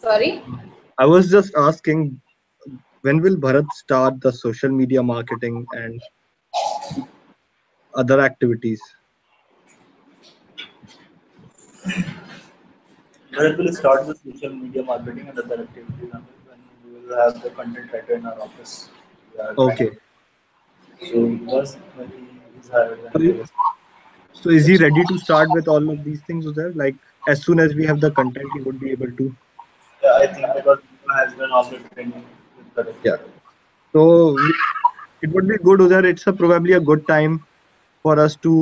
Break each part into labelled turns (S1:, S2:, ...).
S1: Sorry.
S2: I was just asking, when will Bharat start the social media marketing and other activities?
S3: Bharat will start the social media marketing and other activities when we will have the content writer in our office. We are trying.
S2: Okay.
S3: So once when he is hired, then
S2: So,
S3: we will.
S2: so is he ready to start with all of these things there? Like as soon as we have the content, he would be able to.
S3: Yeah, I think because Deepa has done all the training with Bharat.
S2: Yeah. So it would be good, Uzair. It's probably a good time for us to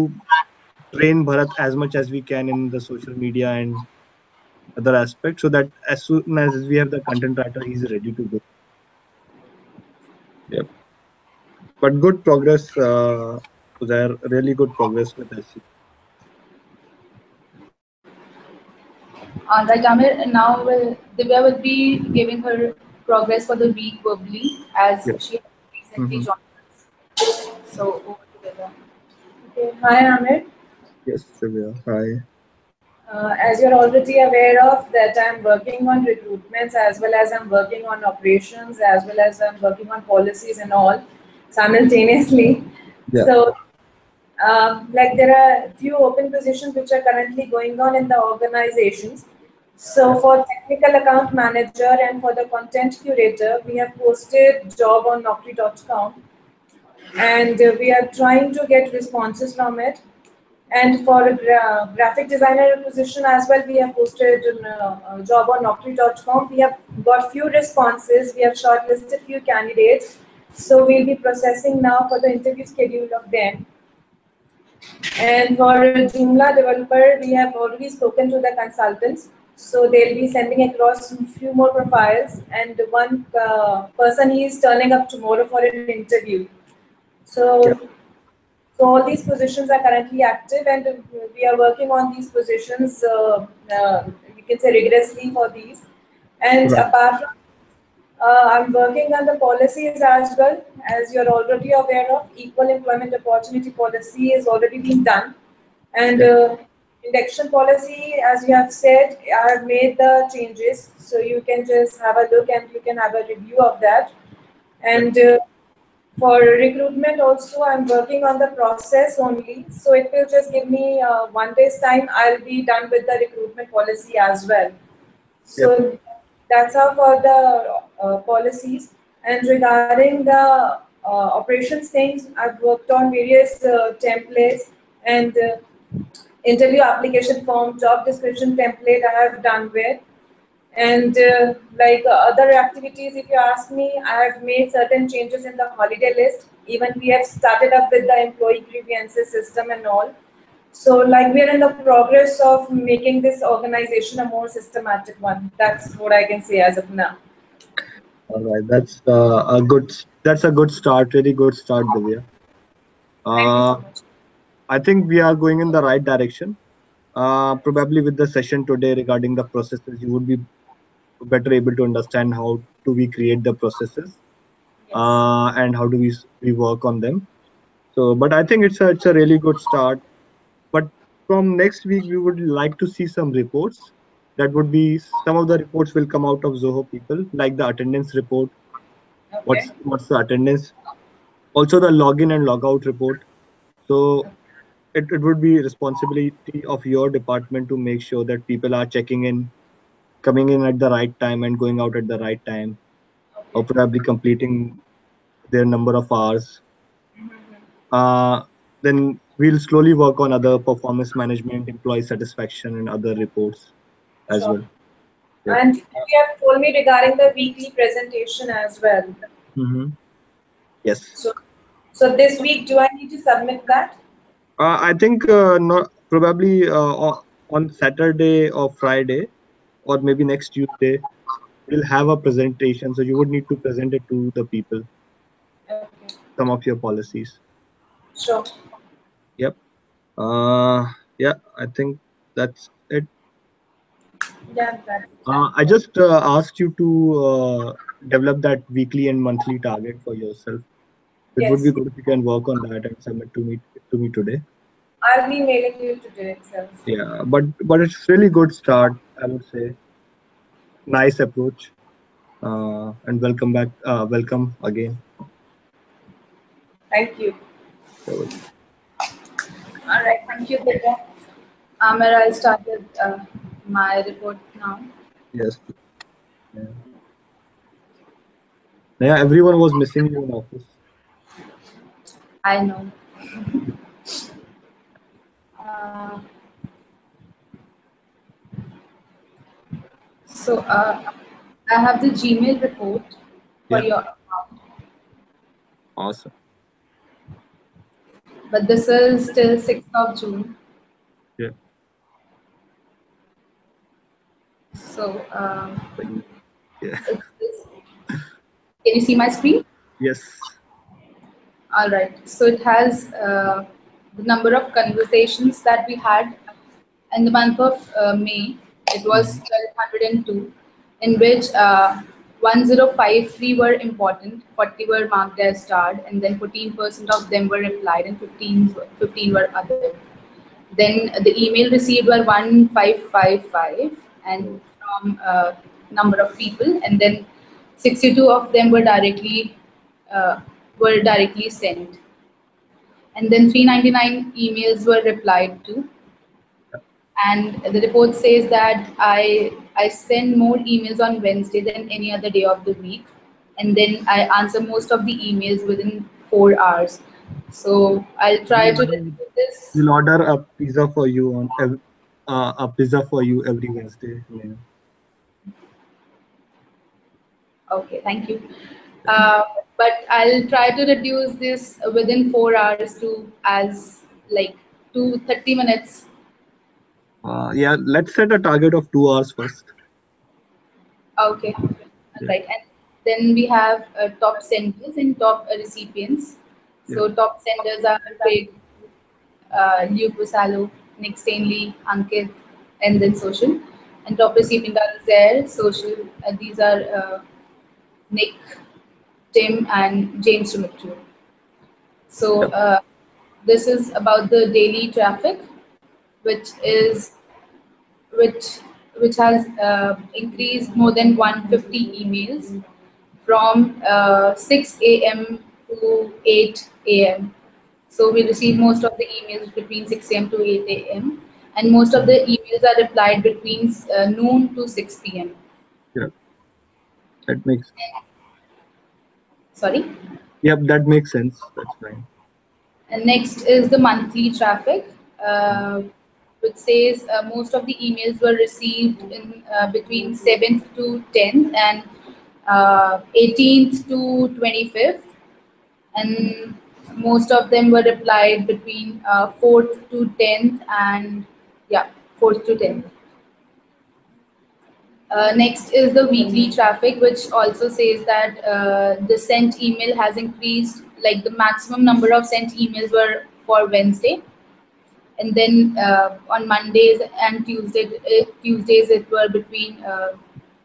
S2: train Bharat as much as we can in the social media and other aspects, so that as soon as we have the content writer, he's ready to go. Yep. But good progress, Uzair. Really good progress with SC.
S1: All right, Amir. Now, Divya will be giving her progress for the week verbally as
S2: Yeah.
S1: she recently
S2: Hmm.
S1: joined us. So, over to Divya.
S4: Okay. Hi, Amit.
S2: Yes, Divya. Hi.
S4: As you're already aware of that I'm working on recruitments as well as I'm working on operations as well as I'm working on policies and all simultaneously.
S2: Yeah.
S4: So, like there are few open positions which are currently going on in the organizations.
S2: Yeah.
S4: So for technical account manager and for the content curator, we have posted job on Naukri.com and we are trying to get responses from it. And for a graphic designer position as well, we have posted a job on Naukri.com. We have got few responses. We have shortlisted few candidates. So we'll be processing now for the interview schedule of them. And for a Joomla developer, we have already spoken to the consultants. So they'll be sending across a few more profiles. And one person is turning up tomorrow for an interview.
S2: Yeah.
S4: So all these positions are currently active, and we are working on these positions. You can say rigorously for these. And
S2: Right.
S4: apart from, I'm working on the policies as well. As you're already aware of, equal employment opportunity policy is already being done, and
S2: Yeah.
S4: induction policy, as you have said, I have made the changes. So you can just have a look and you can have a review of that.
S2: Yeah.
S4: And for recruitment also, I'm working on the process only. So it will just give me 1 day's time. I'll be done with the recruitment policy as well.
S2: Yep.
S4: So that's how for the policies. And regarding the operations things, I've worked on various templates and interview application form, job description template I have done with. And like other activities, if you ask me, I have made certain changes in the holiday list. Even we have started up with the employee grievances system and all. So like we are in the progress of making this organization a more systematic one. That's what I can say as of now.
S2: All right. That's a good. That's a good start. Really good start, Divya.
S4: Thank you
S2: Uh,
S4: so much.
S2: I think we are going in the right direction. Probably with the session today regarding the processes, you would be better able to understand how do we create the processes,
S4: Yes.
S2: and how do we work on them. So, but I think it's a really good start. But from next week, we would like to see some reports. That would be some of the reports will come out of Zoho people, like the attendance report.
S4: Okay.
S2: What's the attendance? Also the login and logout report. So it would be responsibility of your department to make sure that people are checking in, coming in at the right time and going out at the right time, or
S4: Okay.
S2: probably completing their number of hours. Uh, then we'll slowly work on other performance management, employee satisfaction, and other reports as
S4: Sure.
S2: well. Yep.
S4: And you have told me regarding the weekly presentation as well.
S2: Hmm. Yes.
S4: So, so this week, do I need to submit that?
S2: I think not probably on Saturday or Friday, or maybe next Tuesday, we'll have a presentation. So you would need to present it to the people,
S4: Okay.
S2: some of your policies.
S4: Sure.
S2: Yep. Uh, yeah, I think that's it.
S4: Yeah, that's
S2: I just asked you to develop that weekly and monthly target for yourself. It would be
S4: yes.
S2: good if you can work on that and submit to me today.
S4: I'll be mailing you today itself.
S2: Yeah, but it's really good start, I would say. nice approach. And welcome back. Welcome again.
S4: Thank you.
S1: All right, thank you, Divya. Amir, I'll start with my report now.
S2: Yes. Yeah. Yeah, everyone was missing you in office.
S1: I know. Uh, so I have the Gmail report for
S2: Yeah.
S1: your account,
S2: Awesome.
S1: but this is till 6th of June.
S2: Yeah.
S1: So
S2: Yeah.
S1: can you see my screen?
S2: Yes.
S1: All right. So it has the number of conversations that we had in the month of May. It was 1202, in which 1053 were important, 40 were marked as starred, and then 14% of them were replied, and 15 were other. Then the email received were 1555, and from number of people, and then 62 of them uh, were directly sent, and then 399 emails were replied to. And the report says that I send more emails on Wednesday than any other day of the week, and then I answer most of the emails within 4 hours. So I'll try to do this.
S2: We'll order a pizza for you on a pizza for you every Wednesday. Yeah.
S1: Okay, thank you. But I'll try to reduce this within 4 hours to as like to 30 minutes.
S2: Yeah. Let's set a target of 2 hours first.
S1: Okay,
S2: Yeah.
S1: right. And then we have top senders and top recipients. So
S2: Yeah.
S1: top senders are Craig, Luke Vassallo, Nick Stanley, Ankit, and then social. And top recipient are Zaire, social. These are Nick, Tim, and James Sumitru. So
S2: Yep.
S1: this is about the daily traffic, which is which which has increased more than 150 emails from 6 a.m. to 8 a.m. So we receive most of the emails between 6 a.m. to 8 a.m. and most of the emails are replied between noon to 6 p.m.
S2: Yeah. That makes.
S1: Sorry.
S2: Yep. That makes sense. That's fine.
S1: And next is the monthly traffic, which says most of the emails were received in between 7th to 10th and 18th to 25th, and most of them were replied between 4th to 10th and yeah, 4th to 10th. Next is the weekly traffic, which also says that the sent email has increased, like the maximum number of sent emails were for Wednesday, and then on Mondays and Tuesdays it were between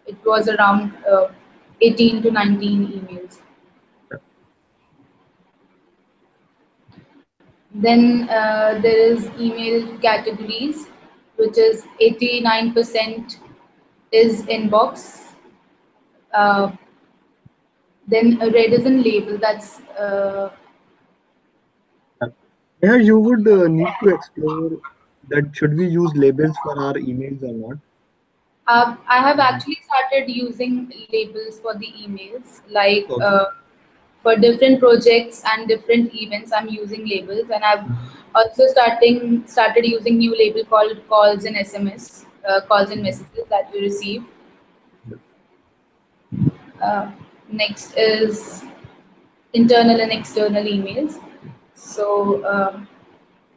S1: it was around 18 to 19 emails. Then there is email categories, which is 89% is inbox. Uh, then red is in label. That's
S2: Yeah. You would need to explore that. Should we use labels for our emails or not?
S1: I have actually started using labels for the emails, like
S2: Okay.
S1: for different projects and different events. I'm using labels, and I've also started using new label called calls and SMS, calls and messages that we receive. Next is internal and external emails. So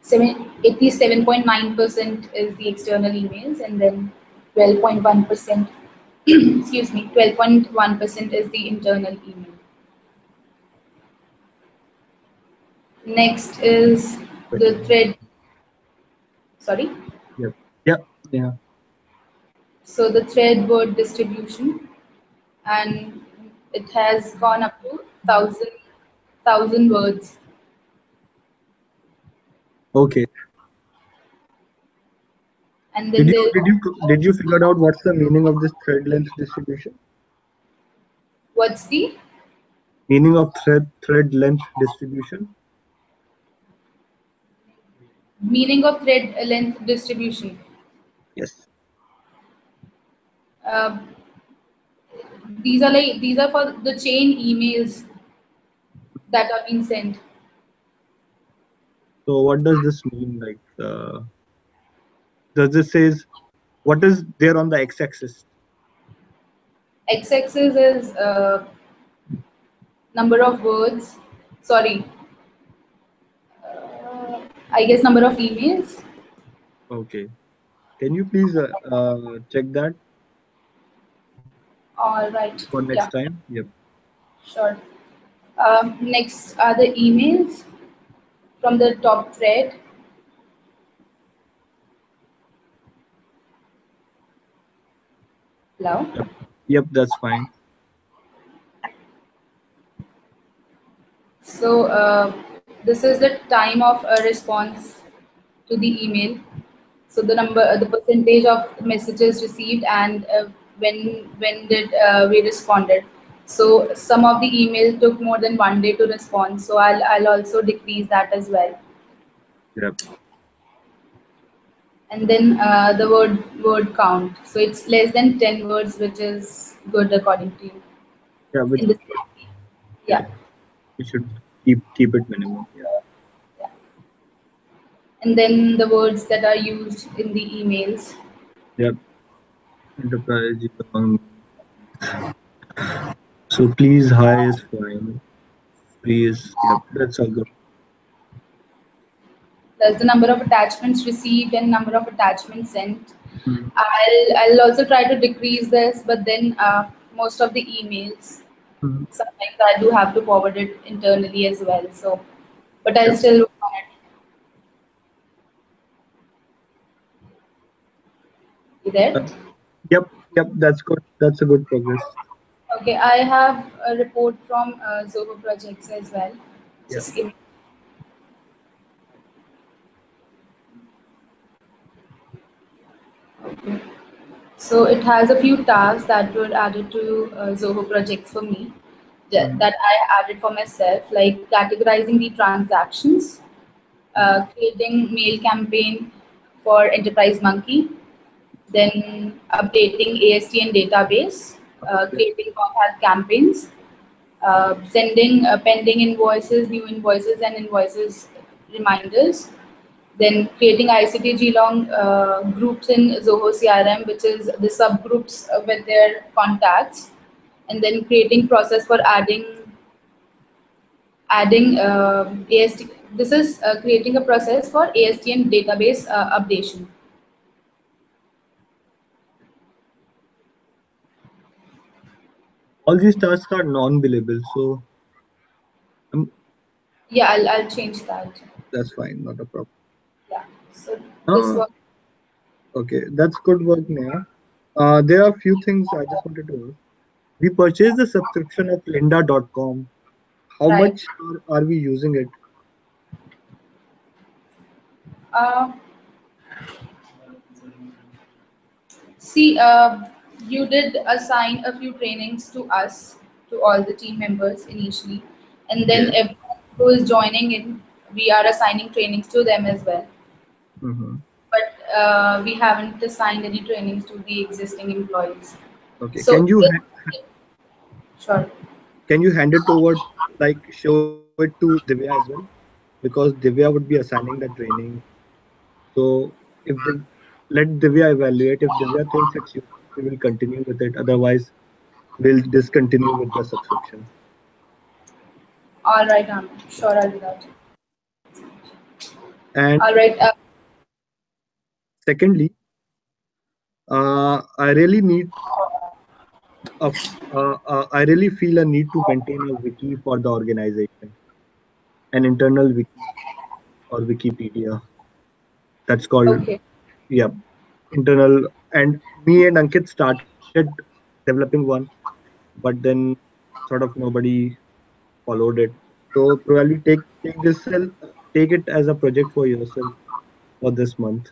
S1: 87.9% is the external emails, and then 12.1%, excuse me, 12.1% is the internal email. Next is the thread. Sorry.
S2: Yep. Yeah. Yeah.
S1: So the thread word distribution, and it has gone up to thousand words.
S2: Okay.
S1: And then
S2: Did you figure out what's the meaning of this thread length distribution?
S1: what's the
S2: Meaning of thread length distribution?
S1: meaning of thread length distribution?
S2: Yes.
S1: Uh, these are for the chain emails that are being sent.
S2: So what does this mean? Like, does this says what is there on the x-axis?
S1: X-axis is number of words. Sorry, I guess number of emails.
S2: Okay. Can you please check that
S1: All right.
S2: for next
S1: Yeah,
S2: time? Yep.
S1: sure. Next are the emails from the top thread. Hello.
S2: Yep, that's fine.
S1: So this is the time of a response to the email. So the percentage of messages received, and when did we responded. So some of the email took more than 1 day to respond. So I'll also decrease that as well.
S2: Yep.
S1: And then the word count. So it's less than 10 words, which is good according to you.
S2: Yeah,
S1: In this, yeah.
S2: we should keep it minimum. Yeah.
S1: And then the words that are used in the emails.
S2: Yep. Enterprise. So please, hi is fine. Please. Yep, that's all good.
S1: Plus the number of attachments received and number of attachments sent.
S2: Hmm.
S1: I'll also try to decrease this, but then most of the emails,
S2: Hmm.
S1: sometimes I do have to forward it internally as well. So, but I'll
S2: Yep.
S1: still work on it. You there?
S2: Yep. That's good. That's a good progress.
S1: Okay, I have a report from Zoho projects as well.
S2: Yeah.
S1: Just give me. Okay. So it has a few tasks that were added to Zoho projects for me that I added for myself, like categorizing the transactions, creating mail campaign for Enterprise Monkey, then updating ASTN database, creating contact campaigns, sending pending invoices, new invoices, and invoices reminders. Then creating ICT Geelong groups in Zoho CRM, which is the subgroups with their contacts, and then creating process for adding AST. This is creating a process for ASTN database updation.
S2: All these tasks are non-billable, so
S1: Yeah, I'll change that.
S2: that's fine, not a problem.
S1: Yeah. So this was
S2: Okay, that's good work, Neha. There are a few things I just wanted to ask. We purchased the subscription of lynda.com. How
S1: right.
S2: much are we using it?
S1: See, you did assign a few trainings to us, to all the team members initially, and then
S2: Yeah.
S1: everyone who is joining in, we are assigning trainings to them as well.
S2: Mm-hmm.
S1: But we haven't assigned any trainings to the existing employees.
S2: Okay.
S1: So, sure.
S2: Can you hand it over, like show it to Divya as well? Because Divya would be assigning the training. So if they let Divya evaluate, if Divya thinks it's useful, we will continue with it. Otherwise, we'll discontinue with the subscription.
S1: All right, sure, I'll do that.
S2: And
S1: All right.
S2: secondly, I really I really feel a need to maintain a wiki for the organization, an internal wiki or Wikipedia. That's called,
S1: Okay.
S2: yeah, internal. And me and Ankit started developing one, but then sort of nobody followed it. So probably take it as a project for yourself for this month.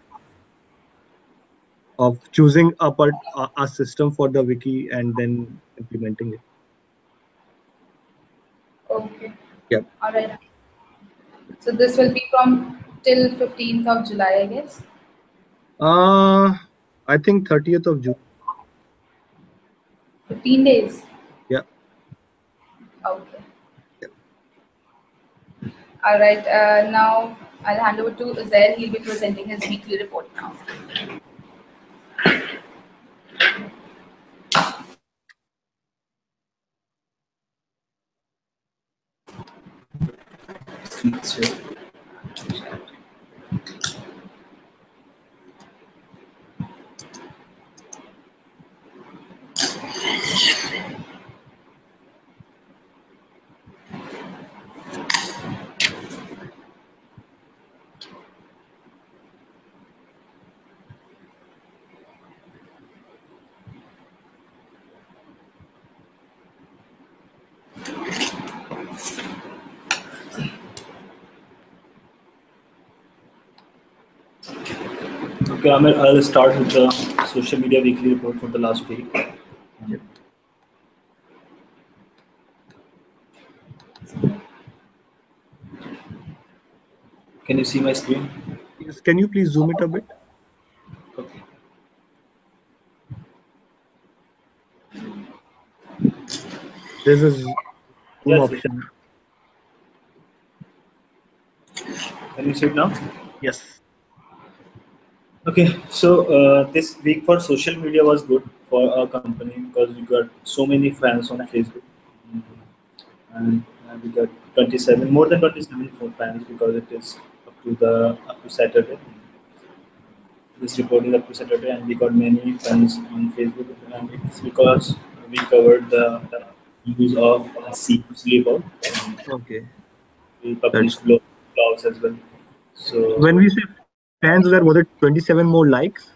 S2: of choosing a system for the wiki and then implementing it.
S1: Okay.
S2: Yep.
S1: All right. So this will be from till 15th of July, I guess.
S2: I think 30th of June.
S1: 15 days.
S2: Yeah.
S1: Okay. All right. Now I'll hand over to Uzair. He'll be presenting his weekly report now.
S3: Okay, Amir, I'll start with the social media weekly report for the last week.
S2: Yep.
S3: Can you see my screen?
S2: Yes. Can you please zoom it a bit?
S3: Okay.
S2: There's a zoom
S3: Yes.
S2: option.
S3: Can you see it now?
S2: Yes.
S3: Okay, so this week for social media was good for our company because we got so many fans on Facebook, and we got 27, more than 27 for fans because it is up to Saturday. This report is up to Saturday, and we got many fans on Facebook, and it's because we covered the use of Sleeper.
S2: Okay.
S3: We
S2: That's
S3: published blogs as well. So
S2: when we say fans, there was it 27 more likes?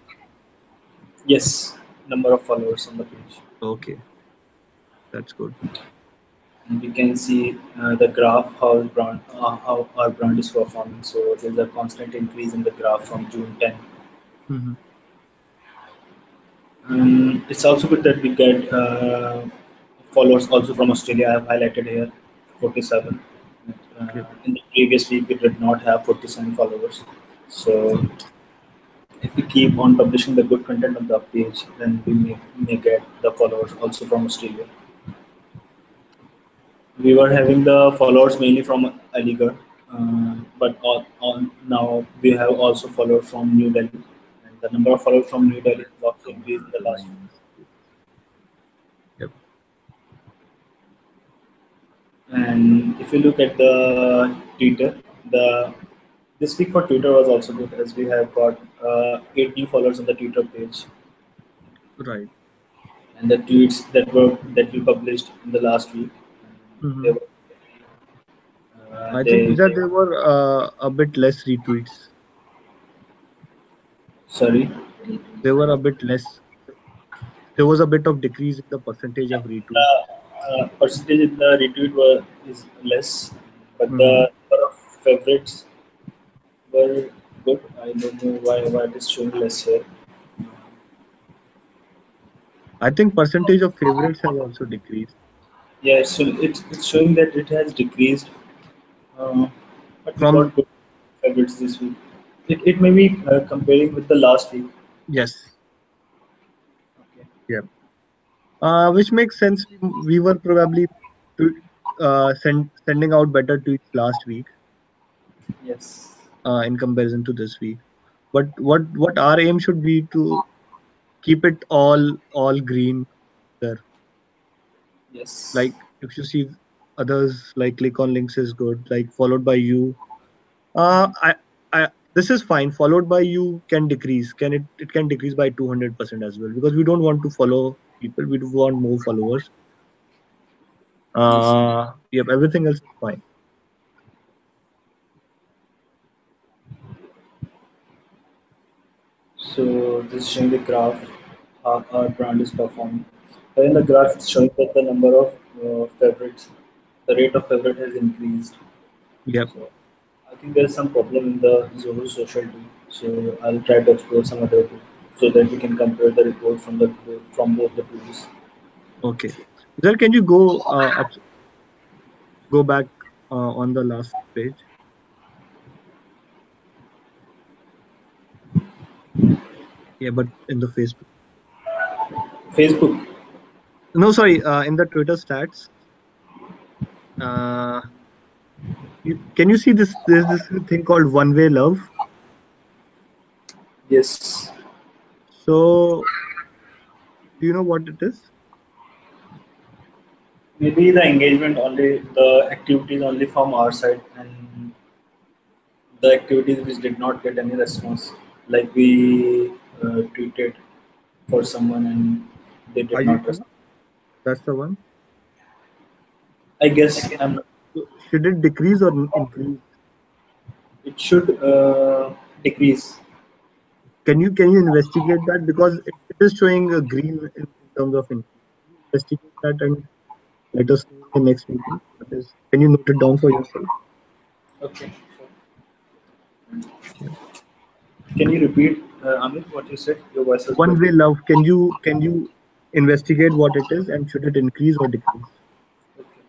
S3: yes, number of followers on the page.
S2: Okay. That's good.
S3: And we can see the graph how our brand is performing. So there's a constant increase in the graph from June 10.
S2: Mm-hmm.
S3: It's also good that we get followers also from Australia. I have highlighted here 47.
S2: Yep.
S3: In the previous week, we did not have 47 followers. So if we keep on publishing the good content on the page, then we may get the followers also from Australia. We were having the followers mainly from Aligarh, but now we have also followers from New Delhi, and the number of followers from New Delhi has also increased in the last week.
S2: Yep.
S3: And if you look at the Twitter, this week for Twitter was also good as we have got 8 new followers on the Twitter page,
S2: Right.
S3: and the tweets that we published in the last week, they
S2: Mm-hmm.
S3: were,
S2: I think that there were a bit less retweets.
S3: sorry.
S2: There were a bit less. There was a bit of decrease in the percentage of retweets.
S3: Percentage in the retweet is less, but
S2: Mm-hmm.
S3: the number of favorites were good. I don't know why it is showing less here.
S2: I think percentage of favorites have also decreased
S3: Yeah, so it's showing that it has decreased, uh, but we
S2: from.
S3: got good favorites this week. It may be comparing with the last week.
S2: Yes.
S3: Okay.
S2: Yeah. Which makes sense. We were probably sending out better tweets last week
S3: Yes.
S2: in comparison to this week. But what our aim should be to keep it all green there.
S3: Yes.
S2: Like if you see others, like click on links is good. Like followed by you. I this is fine. Followed by you can decrease. It can decrease by 200% as well because we don't want to follow people. We do want more followers.
S3: Yes.
S2: Yep. Everything else is fine.
S3: So this is showing the graph how our brand is performing. But in the graph, it's showing that the number of favorites, the rate of favorite has increased.
S2: Yep.
S3: So I think there's some problem in the Zoho social tool. So I'll try to explore some other tool. so that we can compare the report from both the tools.
S2: Okay. Sir, can you go back on the last page? Yeah, but in the Facebook.
S3: Facebook.
S2: No, sorry. In the Twitter stats. Uh, can you see this? There's this thing called one-way love.
S3: Yes.
S2: So, do you know what it is?
S3: Maybe the engagement only, the activities only from our side, and the activities which did not get any response, like we tweeted for someone and they
S2: Are
S3: did
S2: you
S3: not
S2: sure?
S3: respond.
S2: That's the one.
S3: I guess
S2: So should it decrease or increase?
S3: it should decrease.
S2: Can you investigate that, because it is showing a green in terms of increase. Can you investigate that and let us know in the next meeting? Can you note it down for yourself?
S3: Okay.
S2: Yeah.
S3: Can you repeat, Amit, what you said? Your voice was
S2: One way
S3: breaking.
S2: love. Can you investigate what it is and should it increase or decrease?
S3: Okay.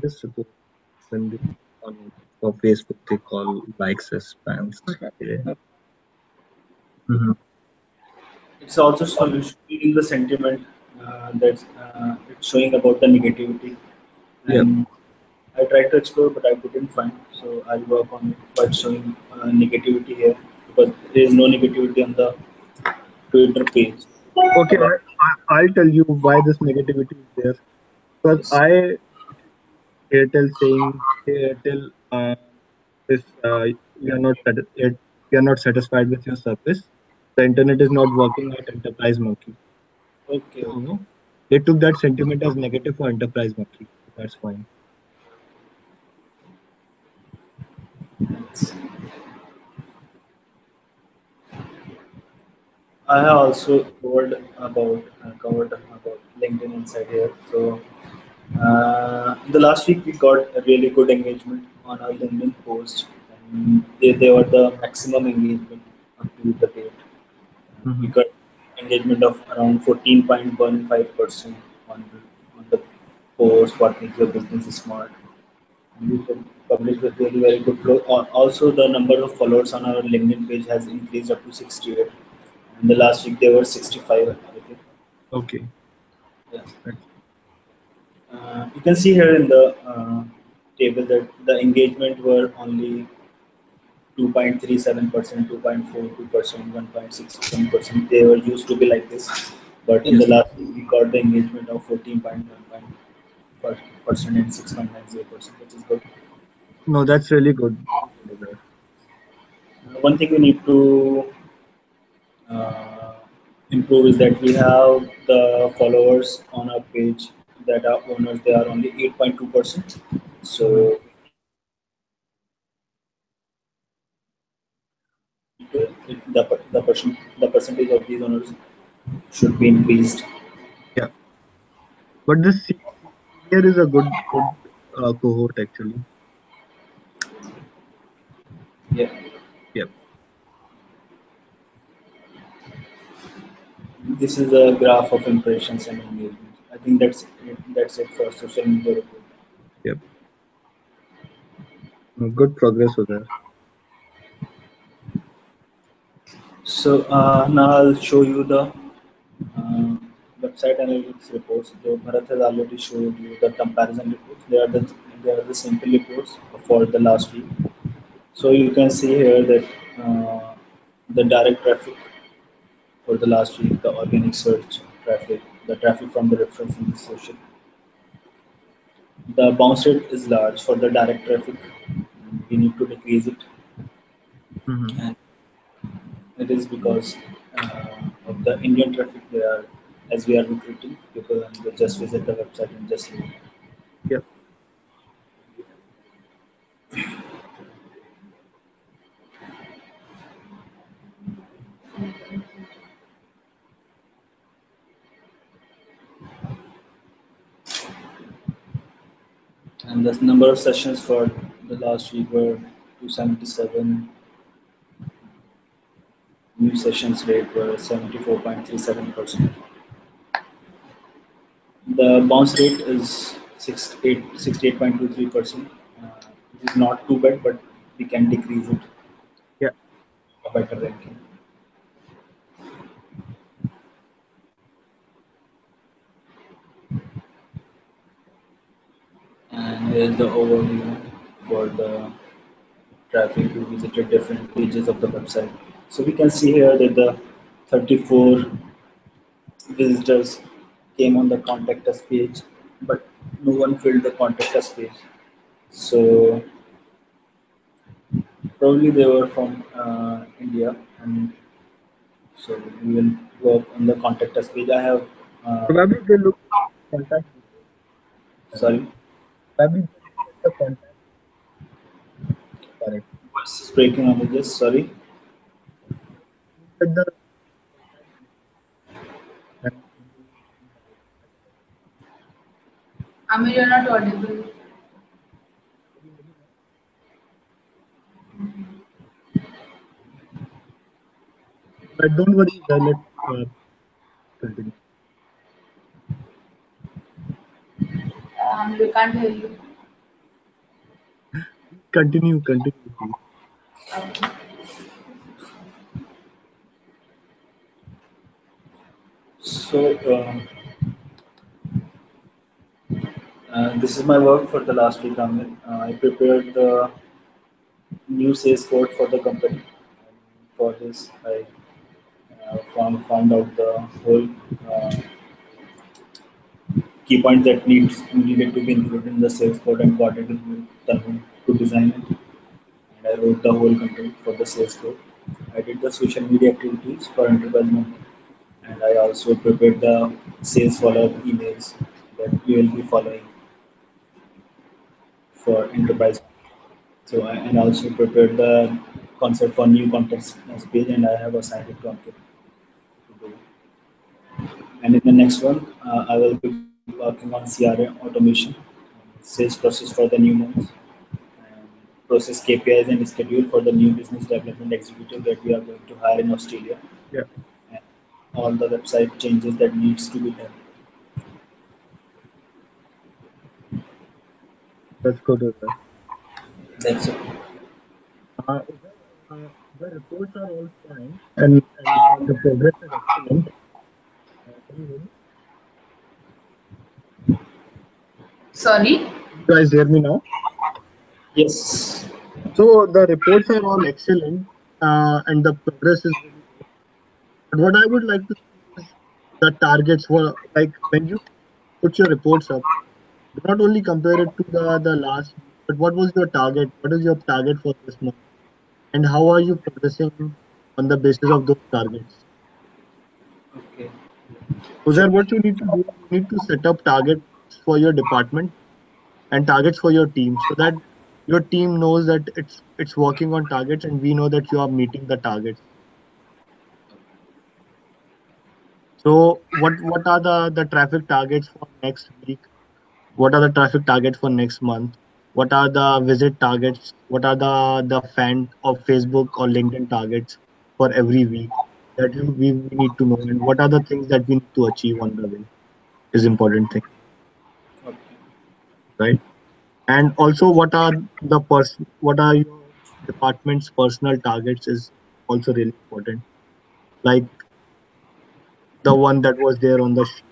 S2: This report when they, on for Facebook they call likes as spams. Yeah. Mhm.
S3: It's also showing the sentiment that it's showing about the negativity.
S2: Yeah.
S3: And I tried to explore, but I couldn't find. So I'll work on it by showing negativity here because there is no negativity on the Twitter page.
S2: Okay. I'll tell you why this negativity is there. Because
S3: Yes.
S2: I Airtel saying, "Hey Airtel, this you are not satisfied with your service. The internet is not working at Enterprise Monkey."
S3: Okay. Okay.
S2: So they took that sentiment as negative for Enterprise Monkey. So that's fine.
S3: Thanks. I have also covered about LinkedIn inside here. So in the last week we got a really good engagement on our LinkedIn post, and they were the maximum engagement up to the date. We
S2: Mhm.
S3: got engagement of around 14.15% on the post what makes your business smart. And we published with really very good flow. Also, the number of followers on our LinkedIn page has increased up to 68. In the last week, they were 65. I think.
S2: Okay.
S3: Yeah.
S2: That's-
S3: You can see here in the table that the engagement were only 2.37%, 2.42%, 1.61%. They were used to be like this, but in the
S2: Yes.
S3: last week we got the engagement of 14.11% and 6.90%, which is good.
S2: No, that's really good. Uday.
S3: One thing we need to uh, improve is that we have the followers on our page that are owners. They are only 8.2%.
S2: Mhm.
S3: So the percentage of these owners should be increased.
S2: Yeah. But this senior is a good cohort actually.
S3: Yeah.
S2: Yeah.
S3: This is a graph of impressions and engagement. I think that's it for social media report.
S2: Yeah. Good progress was there.
S3: So now I'll show you the uh, website analytics reports. Though Bharat has already showed you the comparison reports. They are the simple reports for the last week. So you can see here that the direct traffic for the last week, the organic search traffic, the traffic from the reference in the social. The bounce rate is large for the direct traffic. We need to decrease it,
S2: Mhm.
S3: and it is because of the Indian traffic. They are, as we are recruiting people, and they just visit the website and just leave.
S2: Yeah.
S3: And the number of sessions for the last week were 277. New sessions rate were 74.37%. The bounce rate is 68.23%. Which is not too bad, but we can decrease it.
S2: Yeah.
S3: A better ranking. And here's the overview for the traffic who visited different pages of the website. So we can see here that the 34 visitors came on the contact us page, but no one filled the contact us page. So probably they were from India, and so we will work on the contact us page. I have
S2: Probably they look contact.
S3: sorry,
S2: Probably they look at the contact. Correct.
S3: voice is breaking on this. Sorry.
S2: At the and
S1: Amir, you're not audible.
S2: but don't worry, let's continue.
S1: We can't hear you.
S2: Continue, please.
S3: So this is my work for the last week. I prepared the new sales code for the company. For this, I found out the whole key points that needed to be included in the sales code and got it with Tanmay to design it. And I wrote the whole content for the sales code. I did the social media activities for enterprise marketing, and I also prepared the sales follow-up emails that we will be following for enterprise. So and also prepared the concept for new context page, and I have assigned it to Ankit to do. And in the next one, I will be working on CRM automation, sales process for the new months, and process KPIs and schedule for the new business development executive that we are going to hire in Australia.
S2: Yeah.
S3: And all the website changes that needs to be done.
S2: That's good. Uday.
S3: That's it.
S2: The reports are all fine, and the progress is excellent. Can you hear me?
S1: Sorry?
S2: You guys hear me now?
S3: Yes.
S2: So the reports are all excellent, and the progress is really good. But what I would like to see is the targets for, like, when you put your reports up, do not only compare it to the last week, but what was your target? What is your target for this month? And how are you progressing on the basis of those targets?
S3: Okay.
S2: So there, what you need to do, you need to set up targets for your department and targets for your team, so that your team knows that it's working on targets, and we know that you are meeting the targets. So what are the traffic targets for next week? What are the traffic targets for next month? What are the visit targets? What are the fan of Facebook or LinkedIn targets for every week that we need to know? And what are the things that we need to achieve on the way is important thing,
S3: Okay.
S2: right? And also what are your department's personal targets is also really important. Like the one that was there on the sheet.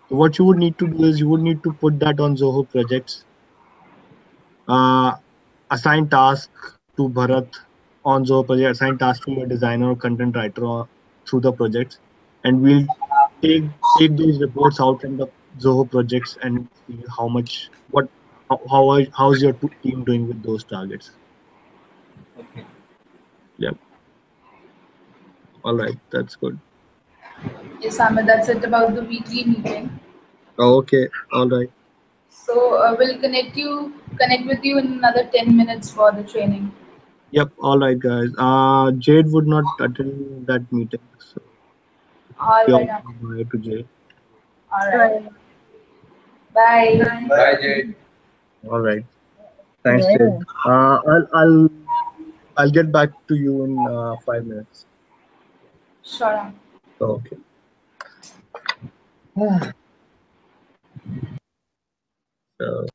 S2: So what you would need to do is you would need to put that on Zoho projects, assign task to Bharat on Zoho project, assign task to your designer or content writer through the projects, and we'll take take those reports out in the Zoho projects and see how much how's your team doing with those targets.
S3: Okay.
S2: Yeah. All right, that's good.
S1: Yes, Amir, that's it about the weekly meeting.
S2: Okay. All right.
S1: So we'll connect with you in another 10 minutes for the training.
S2: Yep. All right, guys. Jade would not attend that meeting, so
S1: All
S2: we all
S1: right.
S2: bye to Jade.
S1: All right. Bye.
S5: Bye, Jay.
S2: All right. Thanks, Sid. I'll get back to you in 5 minutes.
S1: Sure.
S2: Okay. So